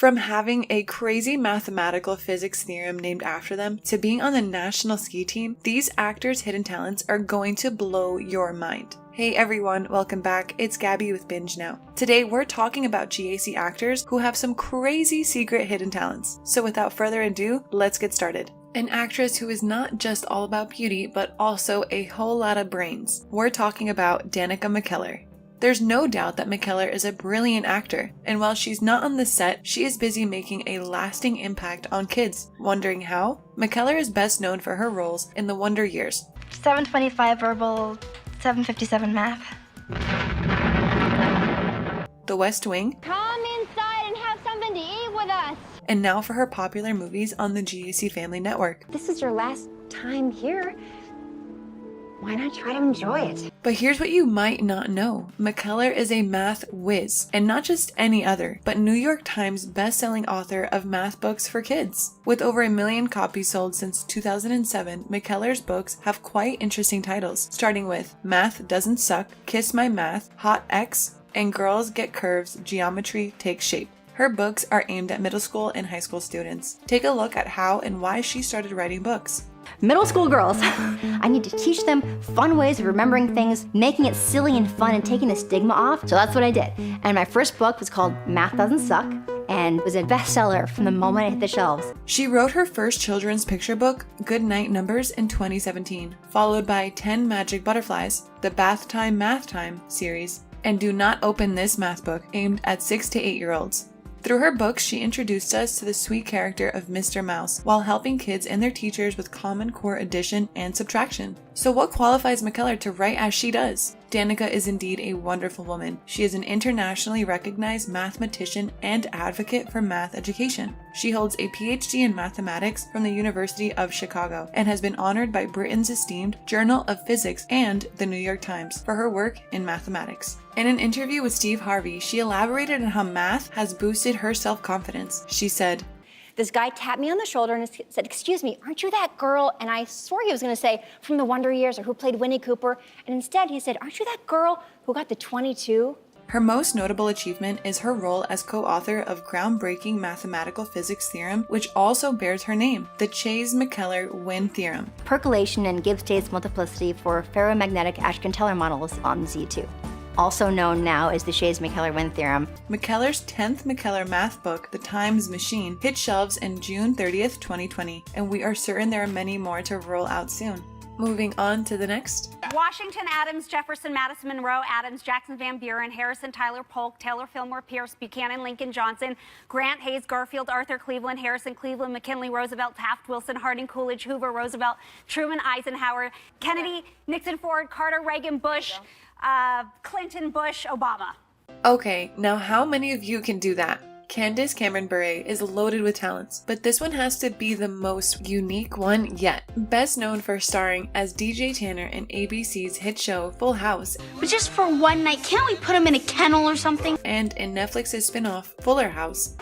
From having a crazy mathematical physics theorem named after them to being on the national ski team, these actors' hidden talents are going to blow your mind. Hey everyone, welcome back. It's Gabby with Binge Now. Today we're talking about GAC actors who have some crazy secret hidden talents. So without further ado, let's get started. An actress who is not just all about beauty, but also a whole lot of brains. We're talking about Danica McKellar. There's no doubt that McKellar is a brilliant actor, and while she's not on the set, she is busy making a lasting impact on kids. Wondering how? McKellar is best known for her roles in The Wonder Years, 725 verbal, 757 math. The West Wing, Come inside and have something to eat with us. and now for her popular movies on the GAC Family Network. This is your last time here. Why not try to enjoy it? But here's what you might not know. McKellar is a math whiz, and not just any other, but New York Times best-selling author of math books for kids. With over 1 million copies sold since 2007, McKellar's books have quite interesting titles, starting with Math Doesn't Suck, Kiss My Math, Hot X, and Girls Get Curves, Geometry Takes Shape. Her books are aimed at middle school and high school students. Take a look at how and why she started writing books. Middle school girls, I need to teach them fun ways of remembering things, making it silly and fun and taking the stigma off. So that's what I did. And my first book was called Math Doesn't Suck and was a bestseller from the moment it hit the shelves. She wrote her first children's picture book, Good Night Numbers, in 2017, followed by 10 Magic Butterflies, the Bath Time Math Time series, and Do Not Open This Math book aimed at 6 to 8-year-olds. Through her books, she introduced us to the sweet character of Mr. Mouse while helping kids and their teachers with Common Core addition and subtraction. So what qualifies McKellar to write as she does? Danica is indeed a wonderful woman. She is an internationally recognized mathematician and advocate for math education. She holds a PhD in mathematics from the University of Chicago and has been honored by Britain's esteemed Journal of Physics and the New York Times for her work in mathematics. In an interview with Steve Harvey, she elaborated on how math has boosted her self-confidence. She said, "This guy tapped me on the shoulder and said, 'Excuse me, aren't you that girl?' And I swore he was going to say, 'From the Wonder Years,' or 'Who played Winnie Cooper?' And instead he said, 'Aren't you that girl who got the 22? Her most notable achievement is her role as co-author of groundbreaking mathematical physics theorem, which also bears her name, the Chayes-McKellar-Wynn theorem. Percolation and Gibbs-States multiplicity for ferromagnetic Ashken-Teller models on Z2. Also known now as the Chayes-McKellar-Wynn theorem. McKellar's 10th McKellar math book, The Times Machine, hit shelves in June 30th, 2020, and we are certain there are many more to roll out soon. Moving on to the next. Washington, Adams, Jefferson, Madison, Monroe, Adams, Jackson, Van Buren, Harrison, Tyler, Polk, Taylor, Fillmore, Pierce, Buchanan, Lincoln, Johnson, Grant, Hayes, Garfield, Arthur, Cleveland, Harrison, Cleveland, McKinley, Roosevelt, Taft, Wilson, Harding, Coolidge, Hoover, Roosevelt, Truman, Eisenhower, Kennedy, Nixon, Ford, Carter, Reagan, Bush, Clinton, Bush, Obama. Okay, now how many of you can do that? Candace Bure is loaded with talents, but this one has to be the most unique one yet. Best known for starring as DJ Tanner in ABC's hit show Full House, But just for one night, can't we put him in a kennel or something? and in Netflix's spin-off Fuller House.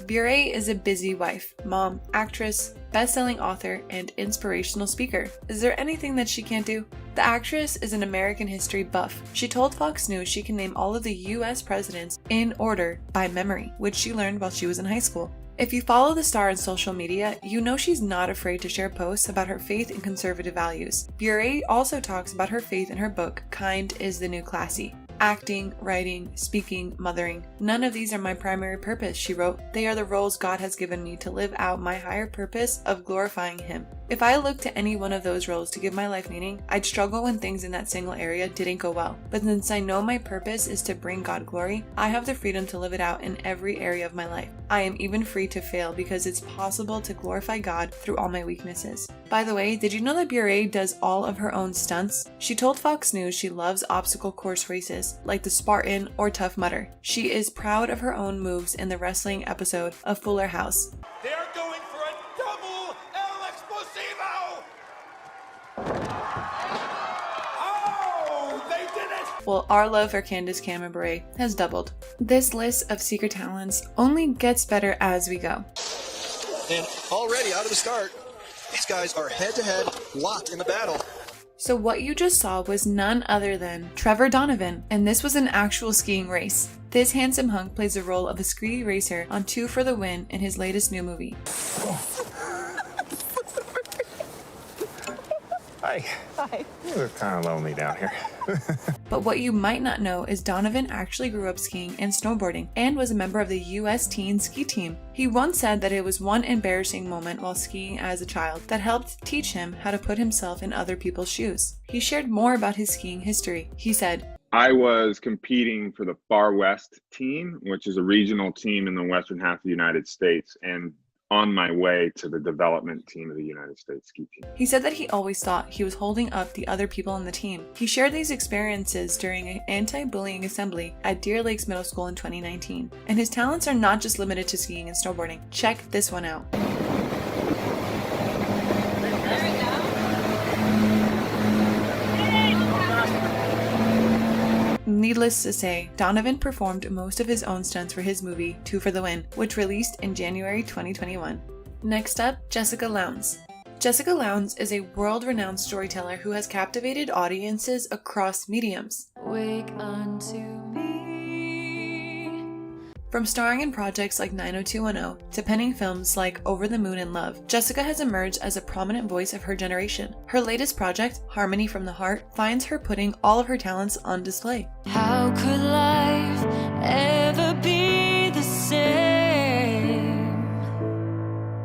Bure is a busy wife, mom, actress, best-selling author, and inspirational speaker. Is there anything that she can't do? The actress is an American history buff. She told Fox News she can name all of the US presidents in order by memory, which she learned while she was in high school. If you follow the star on social media, you know she's not afraid to share posts about her faith and conservative values. Bure also talks about her faith in her book, Kind is the New Classy. Acting, writing, speaking, mothering. None of these are my primary purpose, she wrote. They are the roles God has given me to live out my higher purpose of glorifying Him. If I looked to any one of those roles to give my life meaning, I'd struggle when things in that single area didn't go well. But since I know my purpose is to bring God glory, I have the freedom to live it out in every area of my life. I am even free to fail because it's possible to glorify God through all my weaknesses. By the way, did you know that Bure does all of her own stunts? She told Fox News she loves obstacle course races, like the Spartan or Tough Mudder. She is proud of her own moves in the wrestling episode of Fuller House. They are going for a double El Explosivo! Oh, they did it! Well, our love for Candace Bure has doubled. This list of secret talents only gets better as we go. And already out of the start, these guys are head-to-head, locked in the battle. So what you just saw was none other than Trevor Donovan, and this was an actual skiing race. This handsome hunk plays the role of a ski racer on Two for the Win in his latest new movie. Hi. Hi. You look kind of lonely down here. But what you might not know is Donovan actually grew up skiing and snowboarding and was a member of the US teen ski team. He once said that it was one embarrassing moment while skiing as a child that helped teach him how to put himself in other people's shoes. He shared more about his skiing history. He said, I was competing for the Far West team, which is a regional team in the western half of the United States, and on my way to the development team of the United States ski team. He said that he always thought he was holding up the other people on the team. He shared these experiences during an anti-bullying assembly at Deer Lakes Middle School in 2019. And his talents are not just limited to skiing and snowboarding. Check this one out. Needless to say, Donovan performed most of his own stunts for his movie, Two for the Win, which released in January 2021. Next up, Jessica Lowndes. Jessica Lowndes is a world-renowned storyteller who has captivated audiences across mediums. Wake unto me. From starring in projects like 90210 to penning films like Over the Moon and Love, Jessica has emerged as a prominent voice of her generation. Her latest project, Harmony from the Heart, finds her putting all of her talents on display. How could life ever be the same?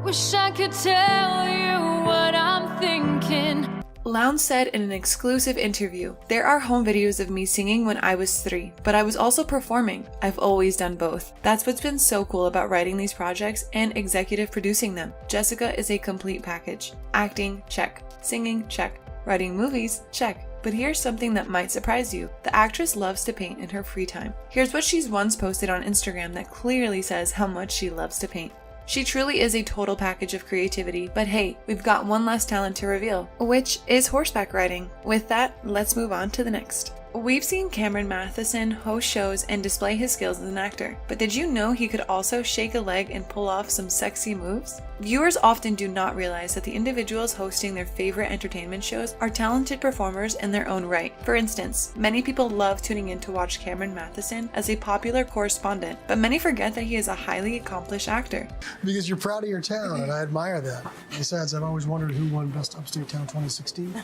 Wish I could tell you what I'm thinking. Lowndes said in an exclusive interview, "There are home videos of me singing when I was 3, but I was also performing. I've always done both. That's what's been so cool about writing these projects and executive producing them. Jessica is a complete package. Acting, check. Singing, check. Writing movies, check. But here's something that might surprise you. The actress loves to paint in her free time. Here's what she's once posted on Instagram that clearly says how much she loves to paint. She truly is a total package of creativity, but hey, we've got one last talent to reveal, which is horseback riding. With that, let's move on to the next. We've seen Cameron Matheson host shows and display his skills as an actor, but did you know he could also shake a leg and pull off some sexy moves? Viewers often do not realize that the individuals hosting their favorite entertainment shows are talented performers in their own right. For instance, many people love tuning in to watch Cameron Matheson as a popular correspondent, but many forget that he is a highly accomplished actor. Because you're proud of your town, and I admire that. Besides, I've always wondered who won Best Upstate Town 2016.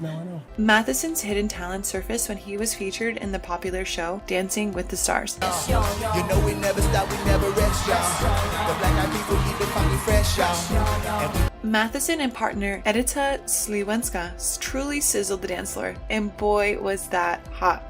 Now I know. Matheson's hidden talent surfaced when he was featured in the popular show Dancing with the Stars. You know we never stop, we never rest, y'all. The black eyed people keep it funky fresh, y'all. Matheson and partner Edyta Sliwenska truly sizzled the dance floor, and boy was that hot.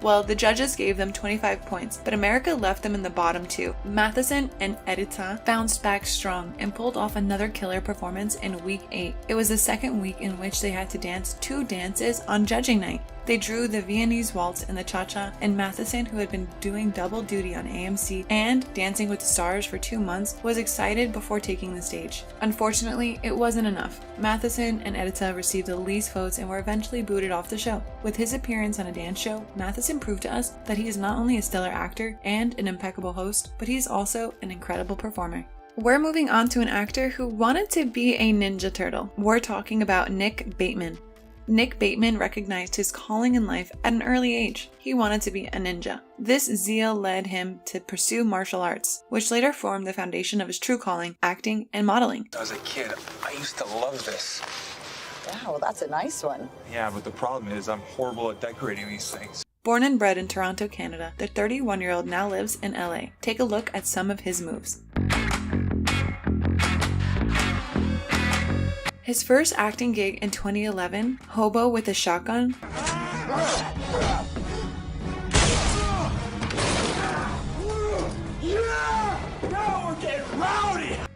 Well, the judges gave them 25 points, but America left them in the bottom 2. Matheson and Edyta bounced back strong and pulled off another killer performance in week 8. It was the second week in which they had to dance 2 dances on judging night. They drew the Viennese Waltz and the Cha-Cha, and Matheson, who had been doing double duty on AMC and Dancing with the Stars for 2 months, was excited before taking the stage. Unfortunately, it wasn't enough. Matheson and Edyta received the least votes and were eventually booted off the show. With his appearance on a dance show, Matheson proved to us that he is not only a stellar actor and an impeccable host, but he's also an incredible performer. We're moving on to an actor who wanted to be a Ninja Turtle. We're talking about Nick Bateman. Nick Bateman recognized his calling in life at an early age. He wanted to be a ninja. This zeal led him to pursue martial arts, which later formed the foundation of his true calling, acting and modeling. As a kid, I used to love this. Yeah, well, that's a nice one. Yeah, but the problem is I'm horrible at decorating these things. Born and bred in Toronto, Canada, the 31-year-old now lives in LA. Take a look at some of his moves. His first acting gig in 2011, Hobo with a Shotgun,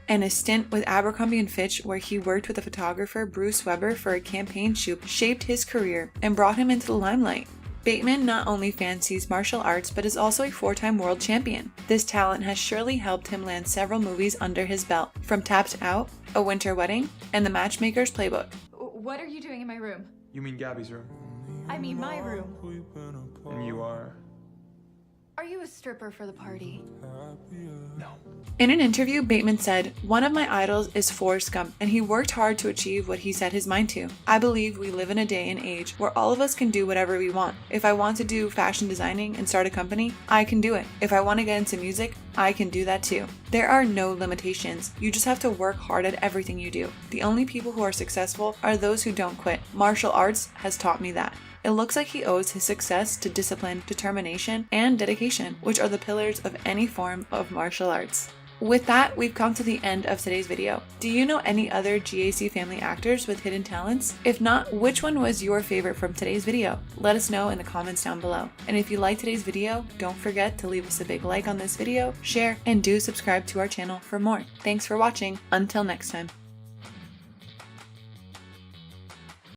and a stint with Abercrombie & Fitch where he worked with the photographer Bruce Weber for a campaign shoot, shaped his career and brought him into the limelight. Bateman not only fancies martial arts but is also a 4-time world champion. This talent has surely helped him land several movies under his belt, from Tapped Out, A Winter Wedding, and The Matchmaker's Playbook. What are you doing in my room? You mean Gabby's room? I mean my room. And you are? Are you a stripper for the party? No. In an interview, Bateman said, "One of my idols is Forrest Gump, and he worked hard to achieve what he set his mind to. I believe we live in a day and age where all of us can do whatever we want. If I want to do fashion designing and start a company, I can do it. If I want to get into music, I can do that too. There are no limitations. You just have to work hard at everything you do. The only people who are successful are those who don't quit. Martial arts has taught me that." It looks like he owes his success to discipline, determination, and dedication, which are the pillars of any form of martial arts. With that, we've come to the end of today's video. Do you know any other GAC family actors with hidden talents? If not, which one was your favorite from today's video? Let us know in the comments down below. And if you liked today's video, don't forget to leave us a big like on this video, share, and do subscribe to our channel for more. Thanks for watching. Until next time.